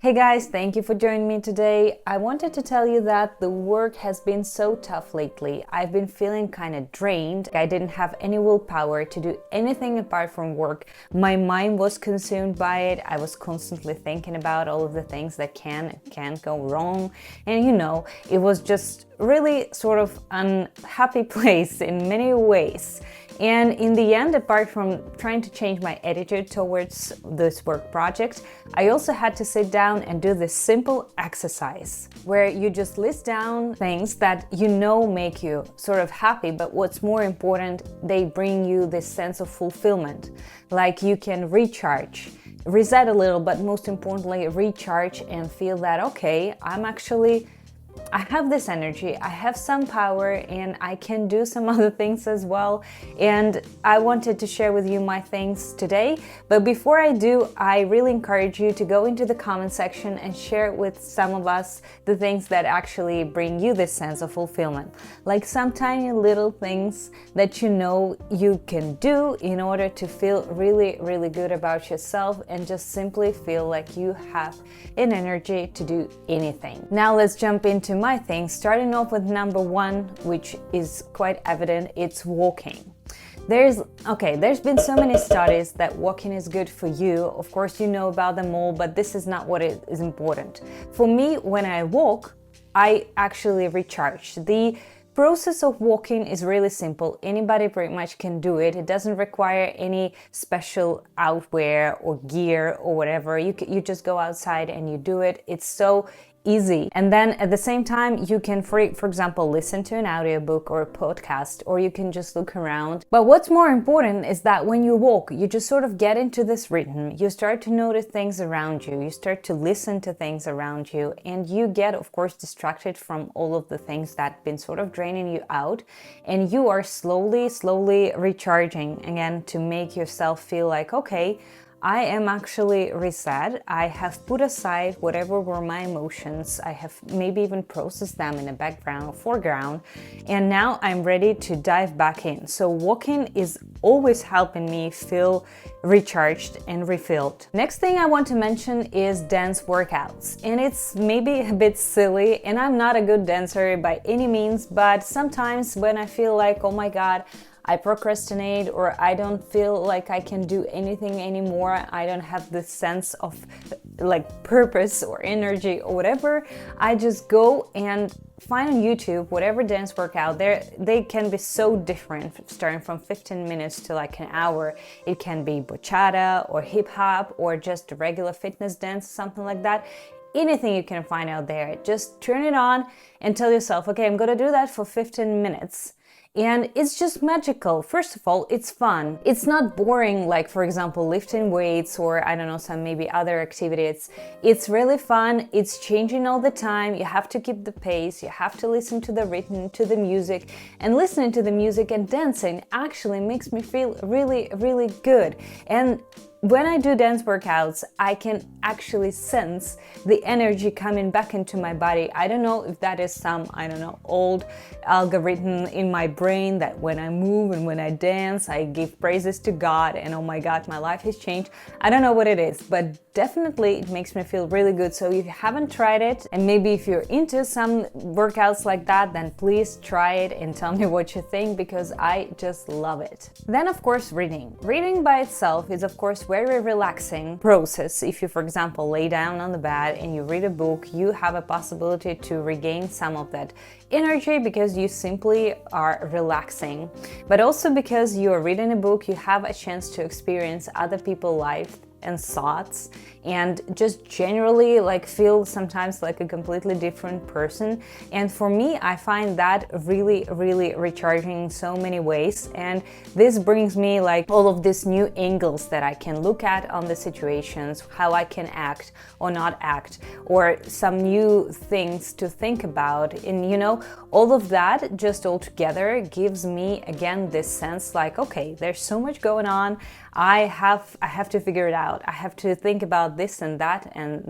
Hey guys, thank you for joining me today. I wanted to tell you that the work has been so tough lately. I've been feeling kind of drained. I didn't have any willpower to do anything apart from work. My mind was consumed by it. I was constantly thinking about all of the things that can and can't go wrong. And it was just really sort of unhappy place in many ways. And in the end, apart from trying to change my attitude towards this work project, I also had to sit down and do this simple exercise where you just list down things that make you sort of happy, but what's more important, they bring you this sense of fulfillment. Like you can recharge, reset a little, but most importantly, recharge and feel that, okay, I have this energy, I have some power, and I can do some other things as well. And I wanted to share with you my things today. But before I do, I really encourage you to go into the comment section and share with some of us the things that actually bring you this sense of fulfillment. Like some tiny little things that you can do in order to feel really, really good about yourself and just simply feel like you have an energy to do anything. Now let's jump into my things, starting off with number one, which is quite evident, it's walking. There's been so many studies that walking is good for you. Of course, you know about them all, but this is not what is important. For me, when I walk, I actually recharge. The process of walking is really simple. Anybody pretty much can do it. It doesn't require any special outwear or gear or whatever. You just go outside and you do it. It's so easy. And then at the same time, you can, for example, listen to an audiobook or a podcast, or you can just look around. But what's more important is that when you walk, you just sort of get into this rhythm. You start to notice things around you. You start to listen to things around you, and you get, of course, distracted from all of the things that have been sort of draining you out. And you are slowly recharging again to make yourself feel like, okay, I am actually reset. I have put aside whatever were my emotions. I have maybe even processed them in the background or foreground. And now I'm ready to dive back in. So walking is always helping me feel recharged and refilled. Next thing I want to mention is dance workouts. And it's maybe a bit silly, and I'm not a good dancer by any means, but sometimes when I feel like, oh my God, I procrastinate, or I don't feel like I can do anything anymore, I don't have this sense of purpose or energy or whatever, I just go and find on YouTube whatever dance workout there. They can be so different, starting from 15 minutes to like an hour. It can be bachata or hip hop or just a regular fitness dance, something like that. Anything you can find out there, just turn it on and tell yourself, okay, I'm gonna do that for 15 minutes. And it's just magical. First of all, it's fun. It's not boring, like, for example, lifting weights or, I don't know, some maybe other activities. It's really fun. It's changing all the time. You have to keep the pace. You have to listen to the rhythm, to the music. And listening to the music and dancing actually makes me feel really, really good. And when I do dance workouts, I can actually sense the energy coming back into my body. I don't know if that is some, old algorithm in my brain that when I move and when I dance, I give praises to God and oh my God, my life has changed. I don't know what it is, but definitely it makes me feel really good. So if you haven't tried it, and maybe if you're into some workouts like that, then please try it and tell me what you think, because I just love it. Then of course, reading. Reading by itself is of course very relaxing process. If you, for example, lay down on the bed and you read a book, you have a possibility to regain some of that energy because you simply are relaxing. But also because you are reading a book, you have a chance to experience other people's life and thoughts, and just generally feel sometimes like a completely different person. And for me, I find that really, really recharging in so many ways. And this brings me all of these new angles that I can look at on the situations, how I can act or not act, or some new things to think about. And all of that just all together gives me again this sense like, okay, there's so much going on. I have to figure it out. I have to think about this and that, and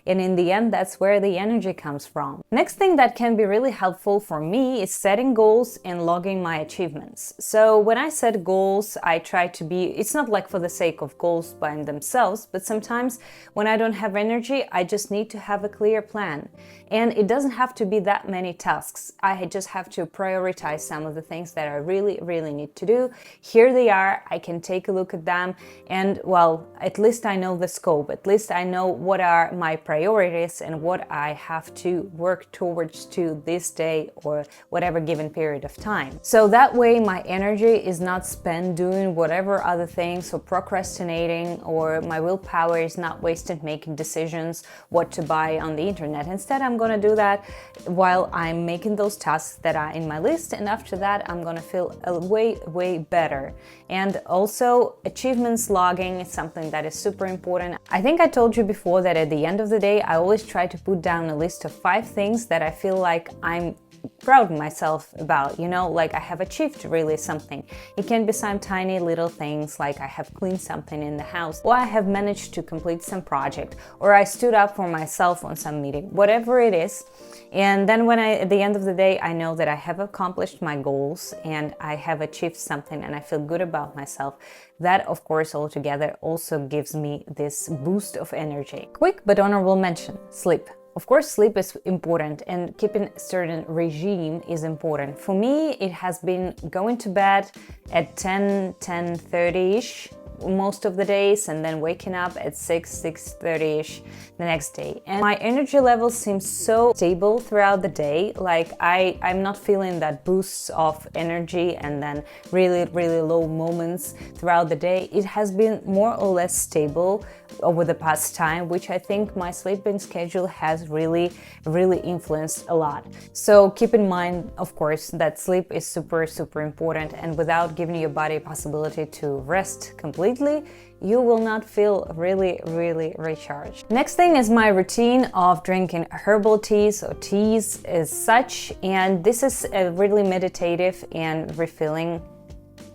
in the end, that's where the energy comes from. Next thing that can be really helpful for me is setting goals and logging my achievements. So when I set goals, I try to be, it's not like for the sake of goals by themselves, but sometimes when I don't have energy, I just need to have a clear plan. And it doesn't have to be that many tasks. I just have to prioritize some of the things that I really, really need to do. Here they are, I can take a look at them, and well, at least I know the scope, at least I know what are my priorities and what I have to work towards to this day or whatever given period of time. So that way my energy is not spent doing whatever other things or procrastinating, or my willpower is not wasted making decisions what to buy on the internet. Instead, I'm gonna do that while I'm making those tasks that are in my list, and after that I'm gonna feel way better. And also achievements logging is something that is super important. I think I told you before that at the end of the day I always try to put down a list of 5 things that I feel like I'm proud of myself about, like I have achieved really something. It can be some tiny little things, like I have cleaned something in the house, or I have managed to complete some project, or I stood up for myself on some meeting, whatever it is. And then at the end of the day, I know that I have accomplished my goals and I have achieved something and I feel good about myself. That, of course, altogether also gives me this boost of energy. Quick but honorable mention: sleep. Of course, sleep is important, and keeping a certain regime is important. For me, it has been going to bed at 10:30-ish most of the days, and then waking up at 6:30-ish the next day. And my energy levels seem so stable throughout the day. Like I'm not feeling that boosts of energy and then really, really low moments throughout the day. It has been more or less stable over the past time, which I think my sleeping schedule has really, really influenced a lot. So keep in mind, of course, that sleep is super, super important, and without giving your body a possibility to rest completely, you will not feel really, really recharged. Next thing is my routine of drinking herbal teas or teas as such, and this is a really meditative and refilling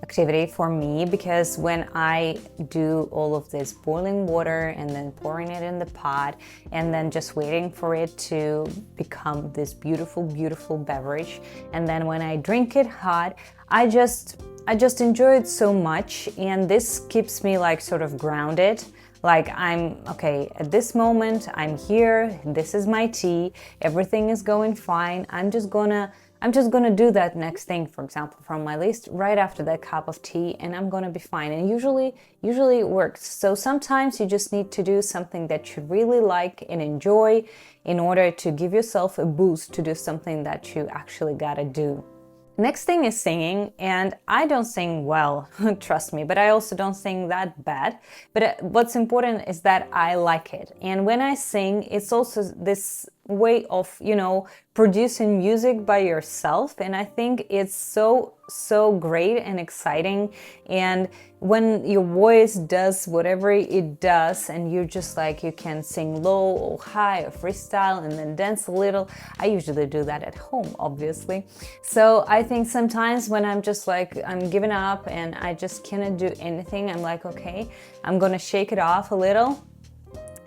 activity for me, because when I do all of this boiling water and then pouring it in the pot and then just waiting for it to become this beautiful, beautiful beverage, and then when I drink it hot, I just enjoy it so much, and this keeps me like sort of grounded. Like I'm okay at this moment, I'm here, this is my tea, everything is going fine. I'm just gonna do that next thing, for example, from my list right after that cup of tea, and I'm gonna be fine. And usually it works. So sometimes you just need to do something that you really like and enjoy in order to give yourself a boost to do something that you actually gotta do. Next thing is singing, and I don't sing well, trust me, but I also don't sing that bad. But what's important is that I like it. And when I sing, it's also this way of, producing music by yourself, and I think it's so great and exciting. And when your voice does whatever it does, and you're just like, you can sing low or high or freestyle and then dance a little. I usually do that at home, obviously. So I think sometimes when I'm just like, I'm giving up and I just cannot do anything, I'm like, okay, I'm gonna shake it off a little.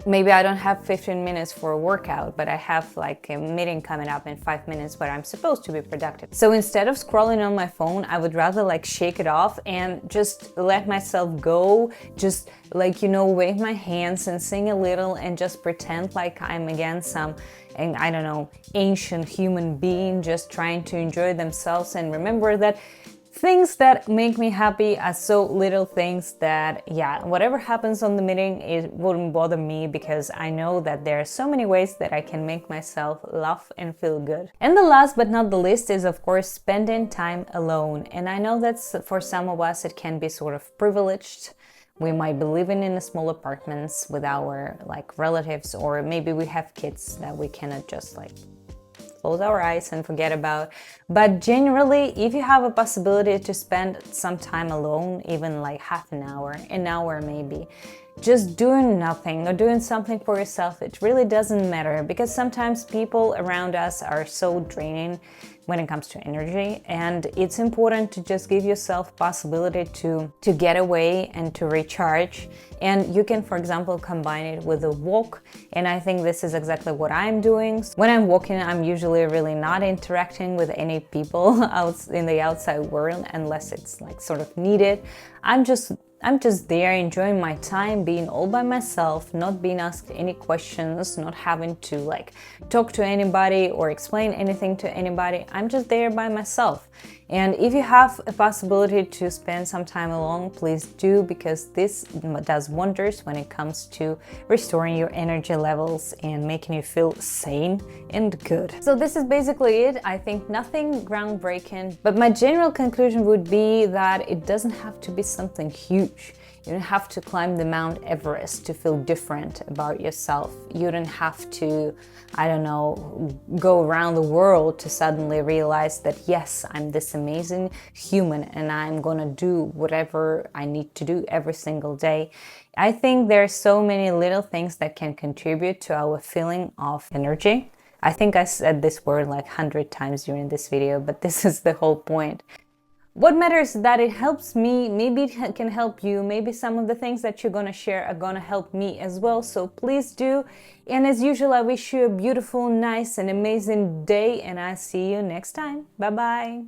Maybe I don't have 15 minutes for a workout, but I have like a meeting coming up in 5 minutes where I'm supposed to be productive. So instead of scrolling on my phone, I would rather like shake it off and just let myself go, just like, wave my hands and sing a little and just pretend like I'm again some, and I don't know, ancient human being just trying to enjoy themselves, and remember that things that make me happy are so little things that, whatever happens on the meeting, it wouldn't bother me, because I know that there are so many ways that I can make myself laugh and feel good. And the last but not the least is, of course, spending time alone. And I know that for some of us it can be sort of privileged. We might be living in small apartments with our relatives, or maybe we have kids that we cannot just close our eyes and forget about. But generally, if you have a possibility to spend some time alone, even like half an hour maybe, just doing nothing or doing something for yourself, it really doesn't matter, because sometimes people around us are so draining when it comes to energy, and it's important to just give yourself possibility to get away and to recharge. And you can, for example, combine it with a walk, and I think this is exactly what I'm doing. When I'm walking, I'm usually really not interacting with any people out in the outside world unless it's like sort of needed. I'm just there enjoying my time, being all by myself, not being asked any questions, not having to like talk to anybody or explain anything to anybody. I'm just there by myself. And if you have a possibility to spend some time alone, please do, because this does wonders when it comes to restoring your energy levels and making you feel sane and good. So this is basically it. I think nothing groundbreaking, but my general conclusion would be that it doesn't have to be something huge. You don't have to climb the Mount Everest to feel different about yourself. You don't have to, I don't know, go around the world to suddenly realize that, yes, I'm this amazing human and I'm gonna do whatever I need to do every single day. I think there are so many little things that can contribute to our feeling of energy. I think I said this word like 100 times during this video, but this is the whole point. What matters is that it helps me, maybe it can help you, maybe some of the things that you're gonna share are gonna help me as well, so please do. And as usual, I wish you a beautiful, nice and amazing day, and I'll see you next time. Bye bye!